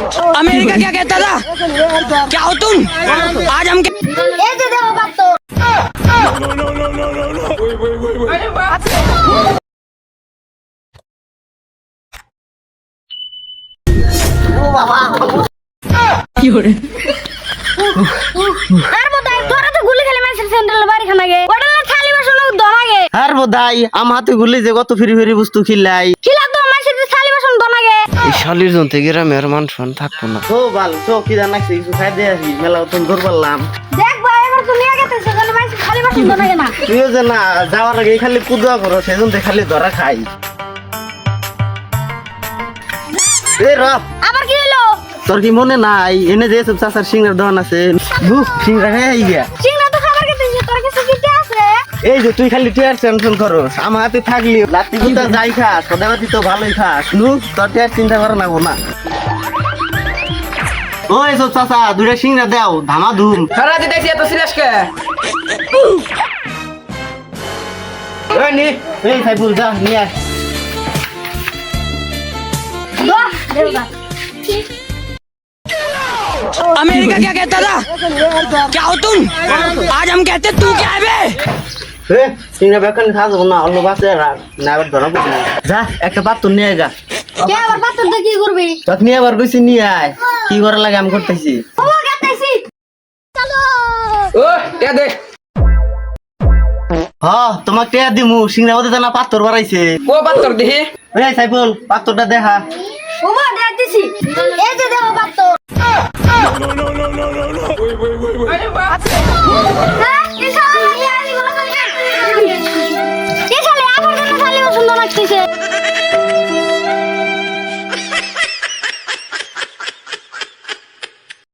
America क्या कहता था? क्या हो तुम? आज हम এই যে দেখো বাপ তো আর বোধহয় তোরা তো গুলি খেলে ম্যাচের সেন্ট্রাল বাড়ি খানাগে ওটা খালি বাসন দনাগে আর বোধাই আম হাতে গুলি যে কত ফিরি ফিরি বস্তু খিলাই খিলা তো ম্যাচের খালি বাসন দনাগে এই শালির জন্তে গ্রামের মানুষ থাকবো না তো বাল তো কি জানাইছি কিছু খাই দিয়ে আসি মেলা তো দূর পারলাম দেখ ভাই এবার তো নিয়ে গেছে সেখানে ম্যাচের খালি বাসন দনাগে না তুইও যে না যাওয়ার আগে খালি কুদুয়া করো সেজন্য খালি ধরা খাই এ র আবার কি হলো তোর কি মনে নাই এনে যে সব চাচার সিংহার দোকান আছে সিংহার খাই গিয়া চিংড়া তো খাবার খেতে তোর কাছে কি আছে এই যে তুই খালি টিয়ার টেনশন করস আমার হাতে থাকলি লাতি গুতা যাই খাস সদাবাতি তো ভালোই খাস নু তোর টিয়ার চিন্তা করা নাগো না ওই সব চাচা দুইটা সিংহা দাও ধামা ধুম खरा दिखाई तो सिलेश के ওই নি এই সাইফুল যা নিয়ে আয় বাহ দেবা अमेरिका क्या कहता था? क्या हो तुम? आज हम कहते तू क्या है बे? এ সিংহা বেকন খাস না অন্য বাসে রাখ না আবার ধরা পড়বি যা একটা পাত্র নিয়ে যা কে আবার পাথর দিয়ে কি করবি তোকে নিয়ে আবার কইছি নিয়ে আয় কি করা লাগে আমি করতেছি ও গাতাইছি চলো ओ क्या दे হ তোমাকে টিয়া দিমু সিংহা ওদের জানা পাত্র বাড়াইছে वो बात कर दे এই সাইফুল পাত্রটা দেখা ওমা গাতাইছি এই যে দেখো পাত্র